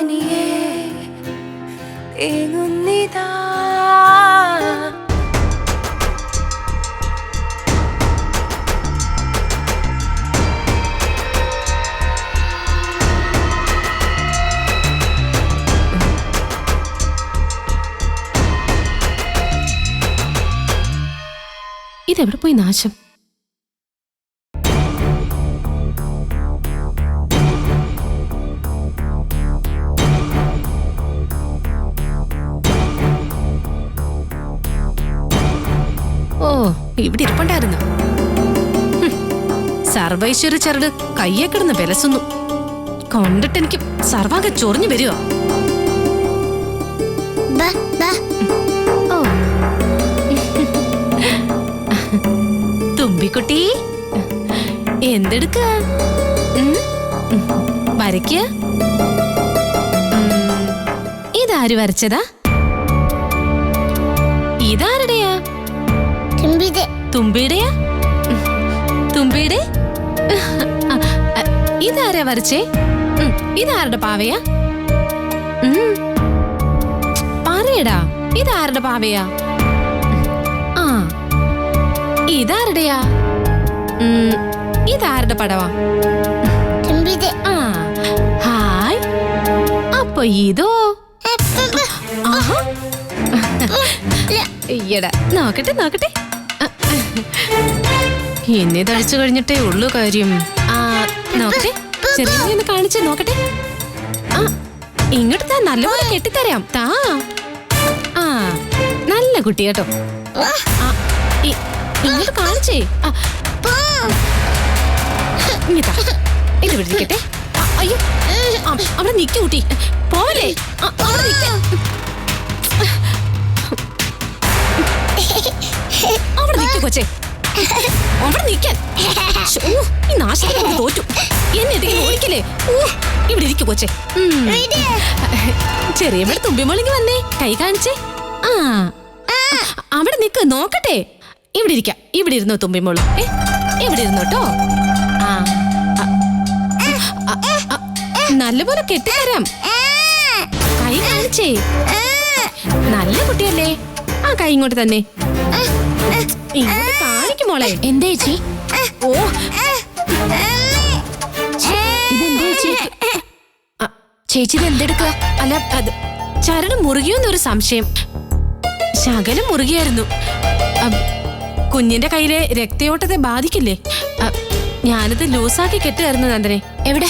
തനിയെ തേങ്ങുന്നിതാ. ഇതെവിടെ പോയി നാശം? ഓ, ഇവിടെ ഇരിപ്പുണ്ടായിരുന്നു. സർവൈശ്വര്യ ചരട് കയ്യെ കിടന്ന് വിലസുന്നു. കൊണ്ടിട്ട് എനിക്ക് സർവാംഗ ചൊറിഞ്ഞു വരുവോ? തുമ്പിക്കുട്ടി, എന്തെടുക്ക? വരയ്ക്ക? ഇതാര് വരച്ചതാ? ഇതാരുടെയാ? തുമ്പിയുടെയാ? തുമ്പിയുടെ? ഇതാരാ വരച്ചേ? ഇതാരുടെ പാവയാ? പറയടാ, ഇതാരുടെ പാവയാ? ആ, ഇതാരുടെയാ? ഇതാരുടെ പടവാ? ആ, ഹായ്. അപ്പൊ ഇതോ? ഈയടാ, നോക്കട്ടെ നോക്കട്ടെ. എന്നെ തഴിച്ചു കഴിഞ്ഞിട്ടേ ഉള്ളു കാര്യം. ആ, നോക്കട്ടെ, ചെറിയ കാണിച്ച് നോക്കട്ടെ. ആ, ഇങ്ങോട്ട് താ, നല്ലപോലെ കെട്ടിത്തരാം. താ. ആ, നല്ല കുട്ടി കേട്ടോ. ഇങ്ങോട്ട് കാണിച്ചേ. ഇത് പിടിക്കട്ടെ. അയ്യോ, അവിടെ നിക്ക് കുട്ടി, പോലെ. അവിടെ നിക്ക് കൊച്ചേ, അവിടെ നിക്കാൻ. ഈ നാശത്തിന് തോറ്റു. എന്നെ എന്തെങ്കിലും ഓടിക്കല്ലേ? ഇവിടെ ഇരിക്കു കൊച്ചേ. ചെറിയ തുമ്പിമോളിങ്ങി വന്നേ, കൈ കാണിച്ചേ. ആ, അവിടെ നിക്ക്, നോക്കട്ടെ. ഇവിടെ ഇരിക്കാം. ഇവിടെ ഇരുന്നോ തുമ്പിമോള്. ഇവിടെ ഇരുന്നോട്ടോ. ആ, നല്ലപോലെ കെട്ടിത്തരാം. കൈ കാണിച്ചേ. നല്ല കുട്ടിയല്ലേ? ആ, കൈ ഇങ്ങോട്ട് തന്നെ. ഇങ്ങോട്ട് കാണിക്കും മോളെ. എന്താ ചേച്ചി? ഓ, ഇതെന്താ ചേച്ചി? ചേച്ചി ഇത് എന്തെടുക്കുക? അല്ല, അത് ചരട് മുറുകിയോന്നൊരു സംശയം. ശകലം മുറുകിയായിരുന്നു. കുഞ്ഞിന്റെ കയ്യിലെ രക്തയോട്ടത്തെ ബാധിക്കില്ലേ? ഞാനത് ലൂസാക്കി കെട്ടുമായിരുന്നു നന്ദനെ. എവിടെ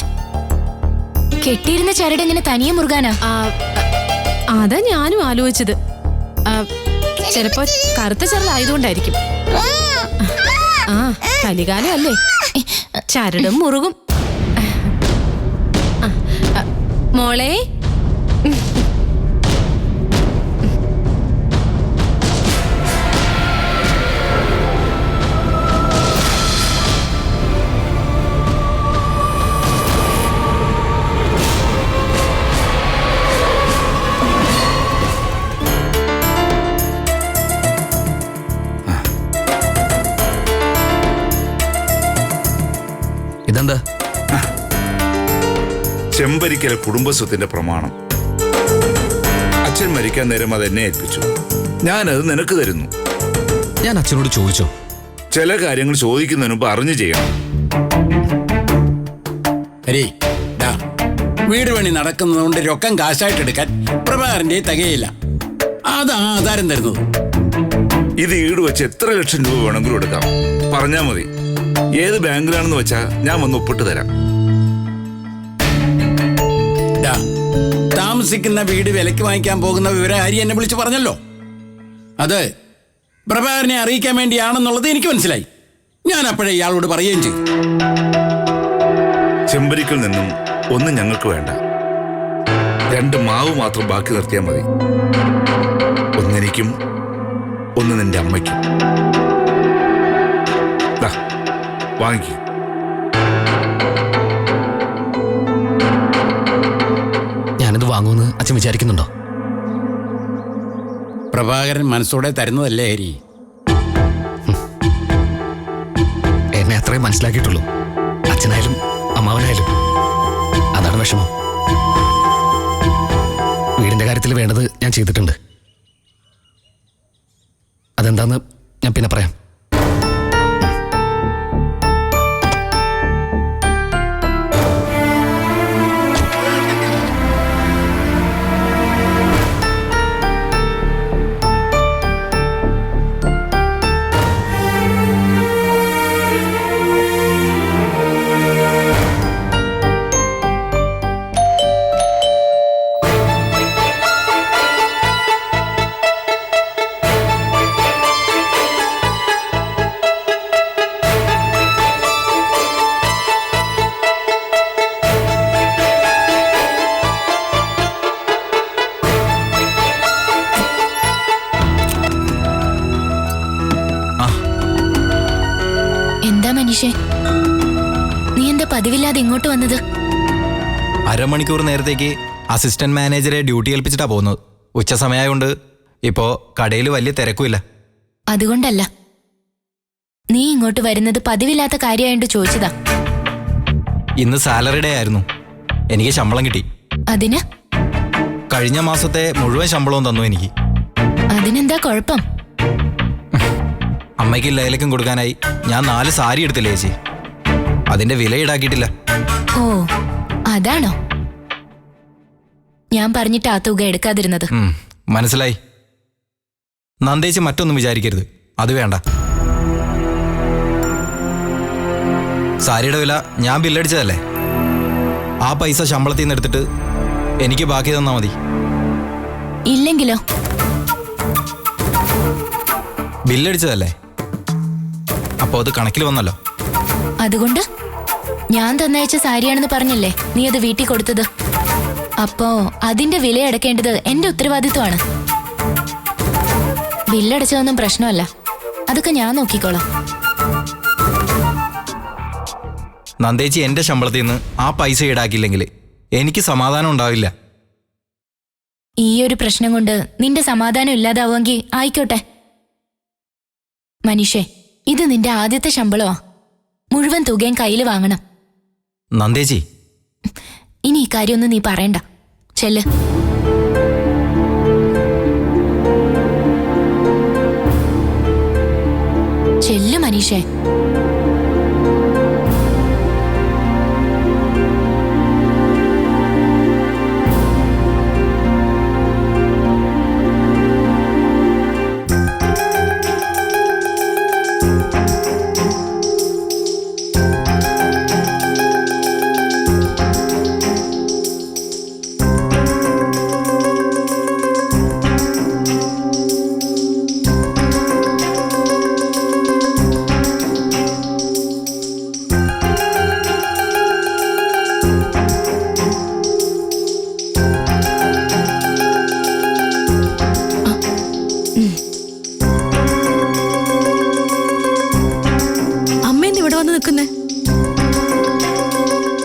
കെട്ടിയിരുന്ന ചരട് എങ്ങനെ തനിയെ മുറുകാനാ? അതാ ഞാനും ആലോചിച്ചത്. ചിലപ്പോ കറുത്ത ചരടായതുകൊണ്ടായിരിക്കും. ആ, കലികാലം അല്ലേ, ചരടും മുറുകും. മോളെ, ഇതെന്താ? ചെമ്പരിക്കൽ കുടുംബസ്വത്തിന്റെ പ്രമാണം. അച്ഛൻ മരിക്കാൻ നേരം അത് എന്നെ ഏൽപ്പിച്ചു. ഞാനത് നിനക്ക് തരുന്നു. ഞാൻ അച്ഛനോട് ചോദിച്ചോ? ചില കാര്യങ്ങൾ ചോദിക്കുന്നതിന് മുമ്പ് അറിഞ്ഞു ചെയ്യണം. വീട് പണി നടക്കുന്നതുകൊണ്ട് രൊക്കം കാശായിട്ട് എടുക്കാൻ പ്രഭാകരന്റെ തികയില്ല. അതാ ആധാരം തരുന്നത്. ഇത് ഈട് വെച്ച് എത്ര ലക്ഷം രൂപ വേണമെങ്കിലും എടുക്കാം. പറഞ്ഞാ മതി. ഏത് ബാങ്കിലാണെന്ന് വെച്ചാ ഞാൻ വന്ന് ഒപ്പിട്ട് തരാം. താമസിക്കുന്ന വീട് വിലക്ക് വാങ്ങിക്കാൻ പോകുന്ന വിവരം ആര്യ എന്നെ വിളിച്ച് പറഞ്ഞല്ലോ. അത് പ്രഭാകരനെ അറിയിക്കാൻ വേണ്ടിയാണെന്നുള്ളത് എനിക്ക് മനസ്സിലായി. ഞാൻ അപ്പോഴേ ഇയാളോട് പറയുകയും ചെയ്തു. ചെമ്പരിക്കൽ നിന്നും ഒന്നും ഞങ്ങൾക്ക് വേണ്ട. 2 മാവ് മാത്രം ബാക്കി നിർത്തിയാൽ മതി. ഒന്നെനിക്കും ഒന്ന് നിന്റെ അമ്മയ്ക്കും. വാങ്ങിക്കൂ. ഞാനിത് വാങ്ങുമെന്ന് അച്ഛൻ വിചാരിക്കുന്നുണ്ടോ? പ്രഭാകരൻ മനസ്സോടെ തരുന്നതല്ലേ ഹരി. എന്നെ അത്രയും മനസ്സിലാക്കിയിട്ടുള്ളൂ. അച്ഛനായാലും അമ്മാവനായാലും അതാണ് വിഷമം. വീടിന്റെ കാര്യത്തിൽ വേണ്ടത് ഞാൻ ചെയ്തിട്ടുണ്ട്. അതെന്താന്ന് ഞാൻ പിന്നെ പറയാം. മനീഷേ, നീ എന്താ പതിവില്ലാതെ ഇങ്ങോട്ട് വന്നത്? അരമണിക്കൂർ നേരത്തേക്ക് അസിസ്റ്റന്റ് മാനേജറെ ഡ്യൂട്ടി ഏൽപ്പിച്ചിട്ടാ പോകുന്നത്. ഉച്ച സമയമായോണ്ട് ഇപ്പോ കടയിൽ വലിയ തിരക്കുമില്ല. അതുകൊണ്ടല്ല, നീ ഇങ്ങോട്ട് വരുന്നത് പതിവില്ലാത്ത കാര്യമായോണ്ട് ചോദിച്ചതാ. ഇന്ന് സാലറി ഡേ ആയിരുന്നു. എനിക്ക് ശമ്പളം കിട്ടി. അതിന്? കഴിഞ്ഞ മാസത്തെ മുഴുവൻ ശമ്പളവും തന്നു എനിക്ക്. അതിനെന്താ കുഴപ്പം? അമ്മയ്ക്ക് ലൈലക്കും കൊടുക്കാനായി ഞാൻ 4 സാരി എടുത്തില്ലേ ചേച്ചി. അതിന്റെ വില ഈടാക്കിയിട്ടില്ല. ഓ, അതാണോ ഞാൻ പറഞ്ഞിട്ട് ആ തുക എടുക്കാതിരുന്നത്? മനസ്സിലായി. നന്ദേച്ചി മറ്റൊന്നും വിചാരിക്കരുത്. അത് വേണ്ട. സാരിയുടെ വില ഞാൻ ബില്ലടിച്ചതല്ലേ. ആ പൈസ ശമ്പളത്തിൽ നിന്ന് എടുത്തിട്ട് എനിക്ക് ബാക്കി തന്നാ മതി. ഇല്ലെങ്കിലോ? ബില്ലടിച്ചതല്ലേ, അപ്പോ അത് കണക്കിൽ വന്നല്ലോ. അതുകൊണ്ട് ഞാൻ തന്നയച്ച സാരിയാണെന്ന് പറഞ്ഞല്ലേ നീ അത് വീട്ടിൽ കൊടുത്തത്. അപ്പോ അതിന്റെ വില അടക്കേണ്ടത് എന്റെ ഉത്തരവാദിത്വമാണ്. ബില്ലടച്ചതൊന്നും പ്രശ്നമല്ല, അതൊക്കെ ഞാൻ നോക്കിക്കോളാം. നന്ദേച്ചി എന്റെ ശമ്പളത്തിൽ നിന്ന് ആ പൈസ ഈടാക്കിയില്ലെങ്കിൽ എനിക്ക് സമാധാനം ഉണ്ടാവില്ല. ഈ ഒരു പ്രശ്നം കൊണ്ട് നിന്റെ സമാധാനം ഇല്ലാതാവുമെങ്കിൽ ആയിക്കോട്ടെ. മനീഷേ, ഇത് നിന്റെ ആദ്യത്തെ ശമ്പളമാ. മുഴുവൻ തുകയും കയ്യിൽ വാങ്ങണം. നന്ദേച്ചി, ഇനി ഈ കാര്യമൊന്നും നീ പറയണ്ട. ചെല്ല്. ചെല്ലു മനീഷേ.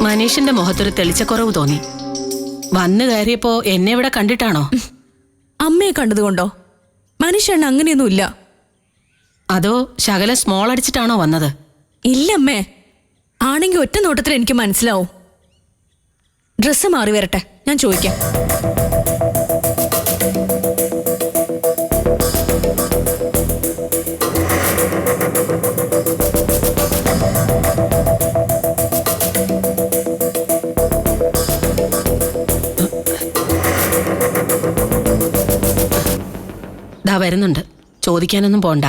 മനീഷിന്റെ മുഖത്തൊരു തെളിച്ചക്കുറവ് തോന്നി. വന്നു കയറിയപ്പോ എന്നെ ഇവിടെ കണ്ടിട്ടാണോ? അമ്മയെ കണ്ടതുകൊണ്ടോ? മനുഷ്യണ്ണ അങ്ങനെയൊന്നുമില്ല. അതോ ശകല സ്മോൾ അടിച്ചിട്ടാണോ വന്നത്? ഇല്ലമ്മേ, ആണെങ്കിൽ ഒറ്റ നോട്ടത്തിൽ എനിക്ക് മനസ്സിലാവും. ഡ്രസ്സ് മാറി വരട്ടെ, ഞാൻ ചോദിക്കാം. ദാ വരുന്നുണ്ട്, ചോദിക്കാനൊന്നും പോണ്ട.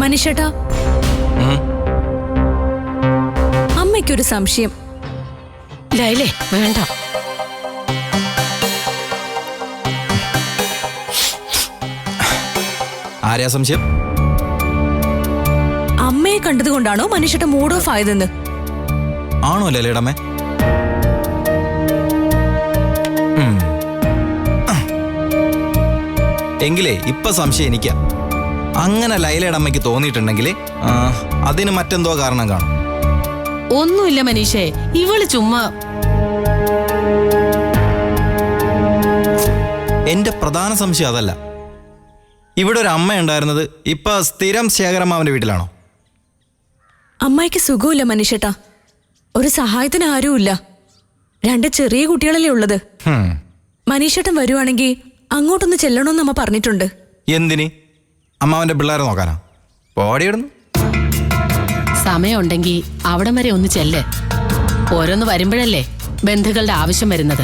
മനീഷേട്ടാ, അമ്മയ്ക്കൊരു സംശയം. ലൈലേ, വേണ്ട. ആരെയാ സംശയം? അമ്മയെ കണ്ടതുകൊണ്ടാണോ മനീഷേട്ട മൂഡ് ഓഫ് ആയതെന്ന്? ആണോ ലൈലയുടെ എങ്കിലേ ഇപ്പൊ സംശയം എനിക്കാ. അങ്ങനെ ലൈലയുടെ അമ്മയ്ക്ക് തോന്നിയിട്ടുണ്ടെങ്കിൽ അതിന് മറ്റെന്തോ കാരണം കാണും. ഒന്നുമില്ല മനീഷേ, ഇവള് ചുമ്മാ. എന്റെ പ്രധാന സംശയം അതല്ല. ഇവിടെ ഒരു അമ്മ ഉണ്ടായിരുന്നത് ഇപ്പൊ സ്ഥിരം ശേഖരമ്മാവന്റെ വീട്ടിലാണോ? അമ്മായിക്ക് സുഖമില്ല മനുഷ്യട്ടാ. ഒരു സഹായത്തിന് ആരുമില്ല. 2 ചെറിയ കുട്ടികളല്ലേ ഉള്ളത്. ഹും. മനീഷേട്ടൻ വരുവാണെങ്കിൽ അങ്ങോട്ടൊന്ന് ചെല്ലണമെന്ന് അമ്മ പറഞ്ഞിട്ടുണ്ട്. എന്തിന്? അമ്മാവന്റെ പിള്ളേരെ നോക്കാനാ? പോടിയിടുന്നു. സമയമുണ്ടെങ്കിൽ അവിടം വരെ ഒന്ന് ചെല്ല്. ഓരോന്ന് വരുമ്പോഴല്ലേ ബന്ധുക്കളുടെ ആവശ്യം വരുന്നത്.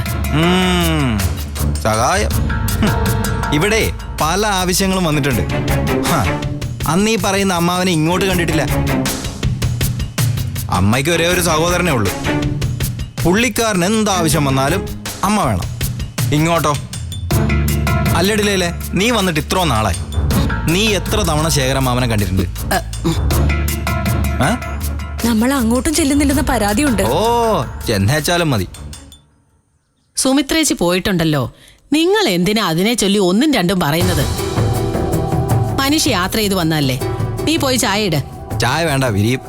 സഹായം. ഇവിടെ പല ആവശ്യങ്ങളും വന്നിട്ടുണ്ട്. അന്ന് ഈ പറയുന്ന അമ്മാവനെ ഇങ്ങോട്ട് കണ്ടിട്ടില്ല. അമ്മയ്ക്ക് ഒരേ ഒരു സഹോദരനേ ഉള്ളൂ. പുള്ളിക്കാരന് എന്താവശ്യം വന്നാലും അമ്മ വേണം. ഇങ്ങോട്ടോ? അല്ലടിലേ, നീ വന്നിട്ട് ഇത്രോ നാളായി. നീ എത്ര തവണ ശേഖരമ്മാവനെ കണ്ടിട്ടുണ്ട്? നമ്മൾ അങ്ങോട്ടും ചെല്ലുന്നില്ലെന്ന പരാതിയുണ്ട്. ഓ, ചെന്നേച്ചാലും മതി. സുമിത്രേച്ചി പോയിട്ടുണ്ടല്ലോ. നിങ്ങൾ എന്തിനാ അതിനെ ചൊല്ലി 1ഉം 2ഉം പറയുന്നത്? മനുഷ്യ യാത്ര ചെയ്ത് വന്നല്ലേ. നീ പോയി ചായ ഇട്. ചായ വേണ്ട, വിരിയും.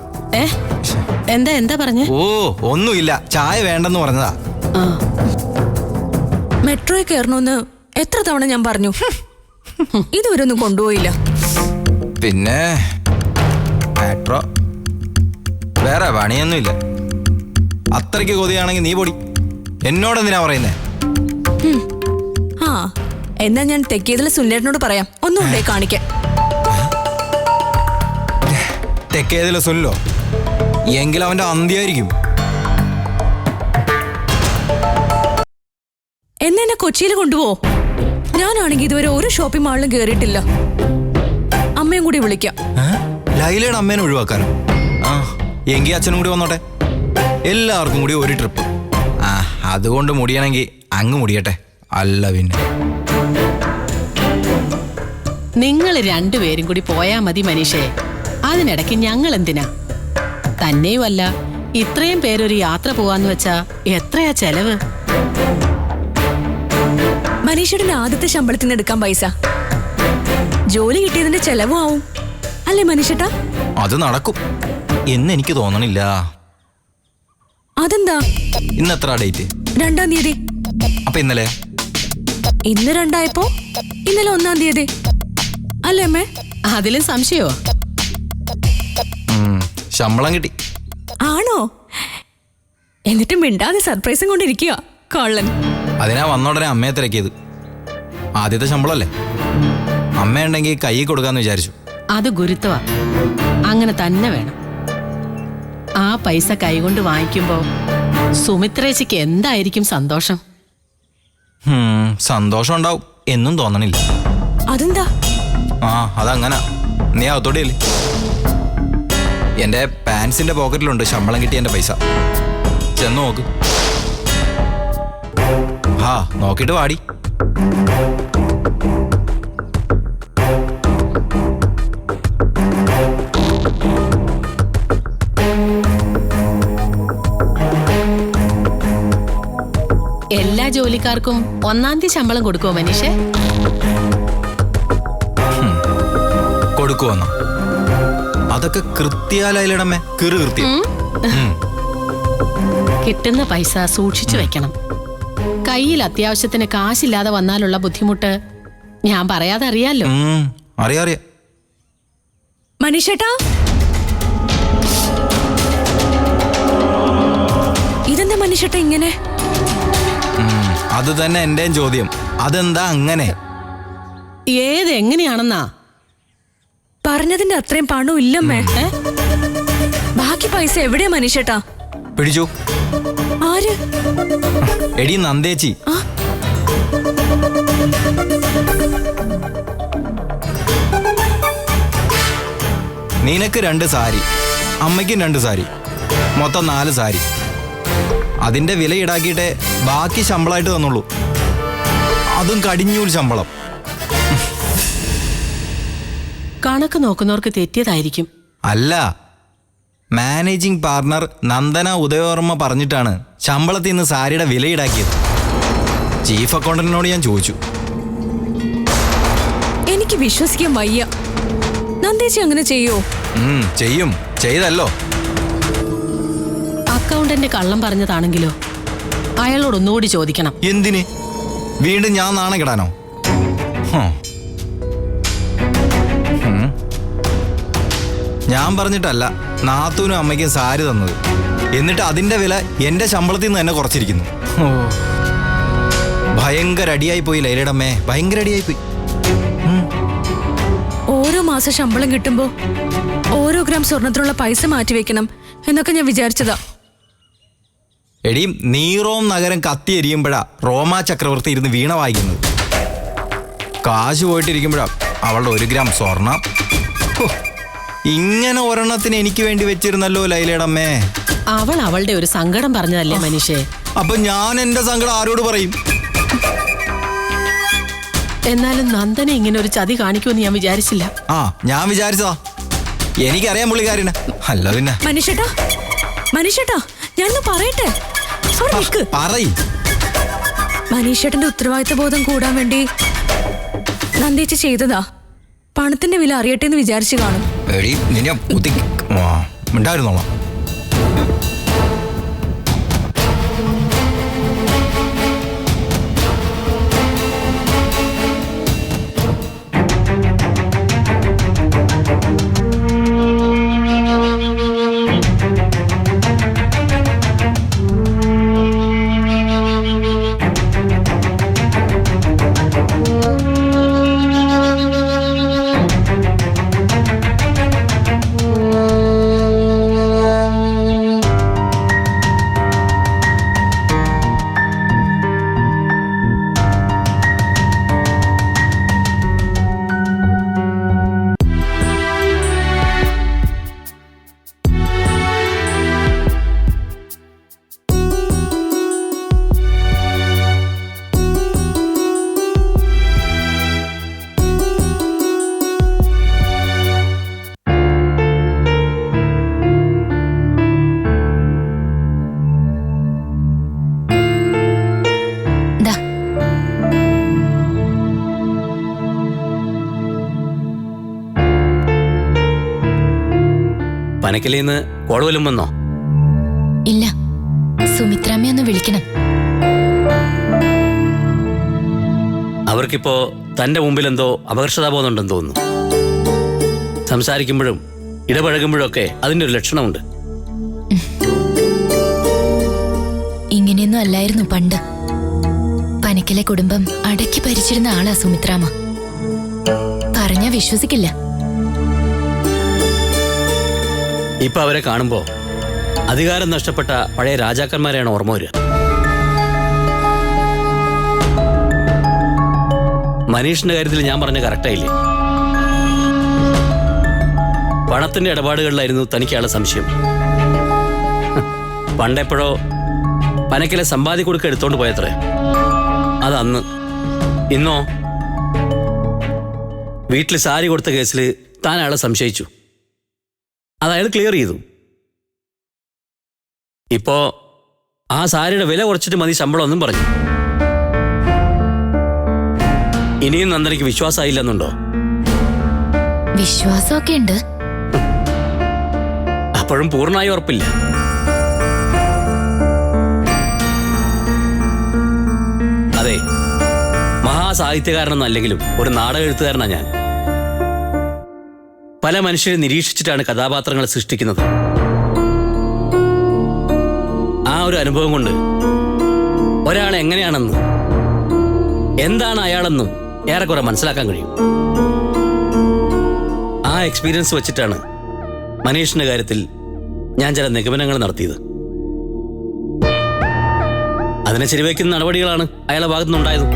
എന്താ പറഞ്ഞേ? ഓ, ഒന്നുമില്ല. ചായ വേണ്ടെന്ന് പറഞ്ഞതാ. മെട്രോയിൽ കയറണമെന്ന് എത്ര തവണ ഞാൻ പറഞ്ഞു. ഇതുവരെ ഒന്നും കൊണ്ടുപോയില്ല. പിന്നെ മെട്രോ വേറെ പണിയൊന്നുമില്ല. അത്രയ്ക്ക് കൊതിയാണെങ്കിൽ നീ പൊടി. എന്നോടെന്തിനാ പറയുന്നേ? ആ, എന്നാ ഞാൻ തെക്കേതിലെ സുല്ലേട്ടനോട് പറയാം. ഒന്നുകൊണ്ടേ കാണിക്കാൻ. തെക്കേതിലെ സുല്ലോ? എങ്കിൽ അവന്റെ അന്ത്യായിരിക്കും. എന്നെ കൊച്ചിയിൽ കൊണ്ടുപോ. ഞാനാണെങ്കിൽ ഇതുവരെ ഒരു ഷോപ്പിംഗ് മാളിലും കയറിയിട്ടില്ല. അമ്മയും കൂടി വിളിക്കാം. ലൈലയുടെ അമ്മേനെ ഒഴിവാക്കാനോ? ആ, എങ്കിൽ അച്ഛനും കൂടി വന്നോട്ടെ. എല്ലാവർക്കും കൂടി ഒരു ട്രിപ്പ്. ആ, അതുകൊണ്ട് മുടിയണമെങ്കിൽ അങ്ങ് മുടിയട്ടെ. അല്ല പിന്നെ നിങ്ങൾ 2 പേരും കൂടി പോയാ മതി മനീഷേ. അതിനിടയ്ക്ക് ഞങ്ങൾ എന്തിനാ? തന്നെയുമല്ല, ഇത്രയും പേരൊരു യാത്ര പോവാന്ന് വെച്ചാ എത്രയാ ചെലവ്? മനീഷയുടെ ആദ്യത്തെ ശമ്പളത്തിന് എടുക്കാൻ പൈസ. ജോലി കിട്ടിയതിന്റെ ചെലവും ആവും അല്ലേ മനീഷേട്ടാ? അത് നടക്കും എന്ന് എനിക്ക് തോന്നണില്ല. അതെന്താ? ഇന്ന് എത്ര ഡേറ്റ്? 2-ാം തീയതി. അപ്പൊ ഇന്നലെ? ഇന്ന് 2 ഇന്നലെ 1-ാം തീയതി അല്ലേ അമ്മേ? അതിലും സംശയോ? ശമ്പളം കിട്ടി. ആണോ? എന്നിട്ട് മിണ്ടാതെ സർപ്രൈസും കൊണ്ടിരിക്കുക കള്ളൻ. അതിനാ വന്നോടനെ അമ്മയെ തിരക്കിയത്. ആദ്യത്തെ ശമ്പളമല്ലേ, അമ്മയുണ്ടെങ്കിൽ കൈ കൊടുക്കാന്ന് വിചാരിച്ചു. അത് ഗുരുത്വ. അങ്ങനെ തന്നെ വേണം. ആ പൈസ കൈകൊണ്ട് വാങ്ങിക്കുമ്പോ സുമിത്രേച്ചിക്ക് എന്തായിരിക്കും സന്തോഷം? സന്തോഷം ഉണ്ടാവും എന്നും തോന്നണില്ല. അതെന്താ? ആ, അതങ്ങനെ. നീ അകത്തോട്ടില്ലേ? എന്റെ പാൻസിന്റെ പോക്കറ്റിലുണ്ട് ശമ്പളം കിട്ടിയ എന്റെ പൈസ. ചെന്ന് നോക്ക്. ആ, നോക്കിട്ട് വാടി. എല്ലാ ജോലിക്കാർക്കും 1-ാം തീയതി ശമ്പളം കൊടുക്കുമോ മനീഷേ? കൊടുക്കുവന്നോ? അതൊക്കെ കൃത്യാലയിലടമേ കീറ് കൃത്യം. കിട്ടുന്ന പൈസ സൂക്ഷിച്ചു വെക്കണം. കയ്യിൽ അത്യാവശ്യത്തിന് കാശില്ലാതെ വന്നാലുള്ള ബുദ്ധിമുട്ട് ഞാൻ പറയാതെ അറിയാലോ. അറിയാ. മനീഷേട്ടാ, ഇതെന്താ മനീഷേട്ടാ ഇങ്ങനെ? അത് തന്നെ എന്റെയും ചോദ്യം. അതെന്താ അങ്ങനെ? എങ്ങനെയാണെന്നാ പറഞ്ഞതിന്റെ അത്രയും പണവും ഇല്ലമ്മേ. ബാക്കി പൈസ എവിടെയാ മനീഷേട്ടാ? പിടിച്ചു. ആര്? എടി നന്ദേച്ചി. നിനക്ക് 2 സാരി, അമ്മയ്ക്കും 2 സാരി, മൊത്തം 4 സാരി. അതിന്റെ വില ഈടാക്കിയിട്ടേ ബാക്കി ശമ്പളമായിട്ട് തന്നുള്ളൂ. അതും കടിഞ്ഞൂൽ ശമ്പളം. കണക്ക് നോക്കുന്നവർക്ക് തെറ്റിയതായിരിക്കും. അല്ല, മാനേജിംഗ് പാർട്ണർ നന്ദന ഉദയവർമ്മ പറഞ്ഞിട്ടാണ് ശമ്പളത്തിൽ നിന്ന് സാരിയുടെ വില ഈടാക്കിയത്. ചീഫ് അക്കൗണ്ടന്റിനോട് ഞാൻ ചോദിച്ചു. എനിക്ക് വിശ്വസിക്കാൻ വയ്യ. നന്ദേച്ചി അങ്ങനെ ചെയ്യോ? ചെയ്യും. ചെയ്തല്ലോ. അക്കൗണ്ടന്റ് കള്ളം പറഞ്ഞതാണെങ്കിലോ? അയാളോട് ഒന്നുകൂടി ചോദിക്കണം. എന്തിന്? വീണ്ടും ഞാൻ നാണം കെടാനോ? ഞാൻ പറഞ്ഞിട്ടല്ല നാത്തൂനും അമ്മയ്ക്കും സാരി തന്നത്. എന്നിട്ട് അതിന്റെ വില എന്റെ ശമ്പളത്തിൽ നിന്ന് തന്നെ കുറച്ചിരിക്കുന്നു. ഓ, ഭയങ്കര അടിയായി പോയി ലൈലയുടെ അമ്മേ, ഭയങ്കര അടിയായി പോയി. ഓരോ മാസം ശമ്പളം കിട്ടുമ്പോ ഓരോ ഗ്രാം സ്വർണത്തിനുള്ള പൈസ മാറ്റി വെക്കണം എന്നൊക്കെ ഞാൻ വിചാരിച്ചതാ. എടി, നീറോം നഗരം കത്തിയെരിയുമ്പോഴാ റോമാ ചക്രവർത്തി ഇരുന്ന് വീണ വായിക്കുന്നത്. കാശ് പോയിട്ടിരിക്കുമ്പോഴാ അവളുടെ 1 ഗ്രാം സ്വർണം. ഇങ്ങനെ ഒരെണ്ണത്തിന് എനിക്ക് വേണ്ടി വെച്ചിരുന്നല്ലോ ലൈലയുടെ അമ്മേ. അവൾ അവളുടെ ഒരു സങ്കടം പറഞ്ഞതല്ലേ മനീഷേ. അപ്പൊ ഞാൻ എന്റെ സങ്കടം ആരോട് പറയും? എന്നാലും നന്ദനെ ഇങ്ങനെ ഒരു ചതി കാണിക്കുമെന്ന് ഞാൻ വിചാരിച്ചില്ല. ആ, ഞാൻ വിചാരിച്ചതാ. എനിക്കറിയാം പുള്ളിക്കാരനെ. അല്ല പിന്നെ മനീഷേട്ടാ, ഞാനൊന്ന് പറയട്ടെ. അവിടെ നിൽക്ക്. പറയും. മനീഷേട്ടന്റെ ഉത്തരവാദിത്ത ബോധം കൂടാൻ വേണ്ടി നന്ദേച്ചി ചെയ്തതാ. പണത്തിന്റെ വില അറിയട്ടെ എന്ന് വിചാരിച്ചു കാണും. എടി, നിന്നെ ഉണ്ടായിരുന്നോളാം. പനക്കലിന്ന് കോടവലും വന്നോ? ഇല്ല, സുമിത്രാമ്മയൊന്ന് വിളിക്കണം. അവർക്കിപ്പോ തന്റെ മുമ്പിൽ എന്തോ അപകർഷതാബോധമുണ്ടെന്ന് തോന്നുന്നു. സംസാരിക്കുമ്പോഴും ഇടപഴകുമ്പോഴൊക്കെ അതിന്റെ ഒരു ലക്ഷണമുണ്ട്. ഇങ്ങനെയൊന്നും അല്ലായിരുന്നു പണ്ട്. പനക്കലെ കുടുംബം അടക്കി ഭരിച്ചിരുന്ന ആളാ സുമിത്രാമ്മ. പറഞ്ഞാ വിശ്വസിക്കില്ല. ഇപ്പൊ അവരെ കാണുമ്പോ അധികാരം നഷ്ടപ്പെട്ട പഴയ രാജാക്കന്മാരെയാണ് ഓർമ്മ വരിക. മനീഷിന്റെ കാര്യത്തിൽ ഞാൻ പറഞ്ഞ കറക്റ്റായില്ലേ? പണത്തിന്റെ ഇടപാടുകളിലായിരുന്നു തനിക്ക് അയാളെ സംശയം. പണ്ടെപ്പോഴോ പനക്കിലെ സമ്പാദ്യ കൊടുക്ക എടുത്തോണ്ട് പോയത്രേ. അതന്ന്. ഇന്നോ വീട്ടിൽ സാരി കൊടുത്ത കേസിൽ താൻ അയാളെ സംശയിച്ചു. അതയാൾ ക്ലിയർ ചെയ്തു. ഇപ്പോ ആ സാരിയുടെ വില കുറച്ചിട്ട് മതി ശമ്പളം എന്നും പറഞ്ഞു. ഇനിയും നന്ദനയ്ക്ക് വിശ്വാസമായില്ലെന്നുണ്ടോ? വിശ്വാസമൊക്കെ ഉണ്ട്. അപ്പോഴും പൂർണ്ണമായി ഉറപ്പില്ല. അതെ, മഹാസാഹിത്യകാരനൊന്നല്ലെങ്കിലും ഒരു നാടക എഴുത്തുകാരനാ ഞാൻ. പല മനുഷ്യരെ നിരീക്ഷിച്ചിട്ടാണ് കഥാപാത്രങ്ങളെ സൃഷ്ടിക്കുന്നത്. ആ ഒരു അനുഭവം കൊണ്ട് ഒരാൾ എങ്ങനെയാണെന്നും എന്താണ് അയാളെന്നും ഏറെക്കുറെ മനസ്സിലാക്കാൻ കഴിയും. ആ എക്സ്പീരിയൻസ് വെച്ചിട്ടാണ് മനീഷിന്റെ കാര്യത്തിൽ ഞാൻ ചില നിഗമനങ്ങൾ നടത്തിയത്. അതിനെ ശരിവയ്ക്കുന്ന നടപടികളാണ് അയാളുടെ ഭാഗത്തുനിന്നുണ്ടായത്.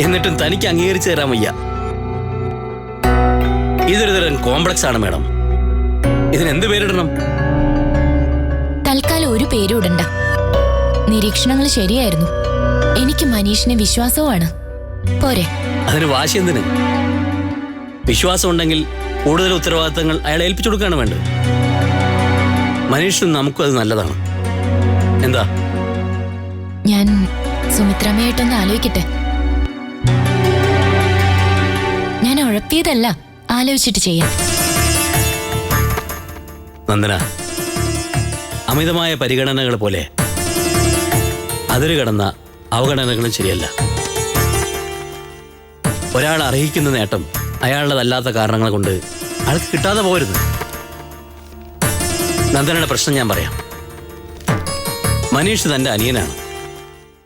എന്നിട്ടും തനിക്ക് അംഗീകരിച്ചു തരാൻ വയ്യ. ഇതൊരു തരം കോംപ്ലക്സ് ആണ് മാഡം. ഇതിനെന്ത് പേരിടണം? തൽക്കാലം ഒരു പേരും ഇടണ്ട. നിരീക്ഷണങ്ങൾ ശരിയായിരുന്നു. എനിക്ക് മനീഷിനെ വിശ്വാസവുമാണ്. പോരെ? അതിന് വാശി എന്തിന്? വിശ്വാസം ഉണ്ടെങ്കിൽ കൂടുതൽ ഉത്തരവാദിത്തങ്ങൾ അയാളെ ഏൽപ്പിച്ചു കൊടുക്കുകയാണ് വേണ്ടത്. മനീഷിനും നമുക്കും അത് നല്ലതാണ്. എന്താ? ഞാൻ സുമിത്രാമ്മയായിട്ടൊന്ന് ആലോചിക്കട്ടെ. ഞാൻ ഉഴപ്പിയതല്ല, ആലോചിച്ചിട്ട് ചെയ്യാം. നന്ദന, അമിതമായ പരിഗണനകൾ പോലെ അതിര് കടന്ന അവഗണനകളും ശരിയല്ല. ഒരാൾ അർഹിക്കുന്ന നേട്ടം അയാളുടേതല്ലാത്ത കാരണങ്ങൾ കൊണ്ട് അയാൾക്ക് കിട്ടാതെ പോകരുത്. നന്ദനയുടെ പ്രശ്നം ഞാൻ പറയാം. മനീഷ് തൻ്റെ അനിയനാണ്.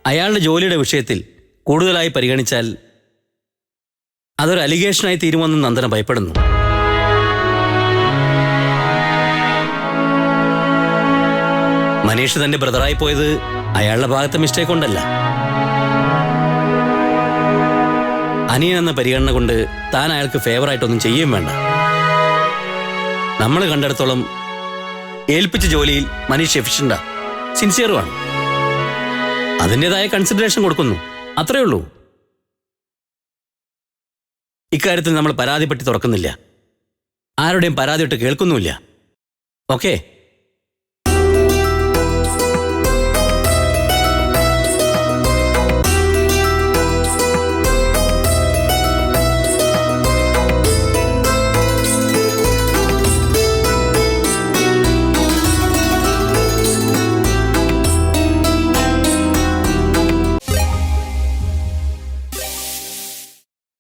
അയാളുടെ ജോലിയുടെ വിഷയത്തിൽ കൂടുതലായി പരിഗണിച്ചാൽ അതൊരു അലിഗേഷനായി തീരുമെന്ന് നന്ദന ഭയപ്പെടുന്നു. മനീഷ് തന്റെ ബ്രദറായി പോയത് അയാളുടെ ഭാഗത്തെ മിസ്റ്റേക്ക് കൊണ്ടല്ല. അനിയൻ എന്ന പരിഗണന കൊണ്ട് താൻ അയാൾക്ക് ഫേവറായിട്ടൊന്നും ചെയ്യുകയും വേണ്ട. നമ്മൾ കണ്ടിടത്തോളം ഏൽപ്പിച്ച ജോലിയിൽ മനീഷ് എഫിഷ്യൻ്റാ, സിൻസിയറുമാണ്. അതിൻ്റെതായ കൺസിഡറേഷൻ കൊടുക്കുന്നു, അത്രയേ ഉള്ളൂ. ഇക്കാര്യത്തിൽ നമ്മൾ പരാതിപ്പെട്ടി തുറക്കുന്നില്ല, ആരുടെയും പരാതിയിട്ട് കേൾക്കുന്നുമില്ല. ഓക്കെ.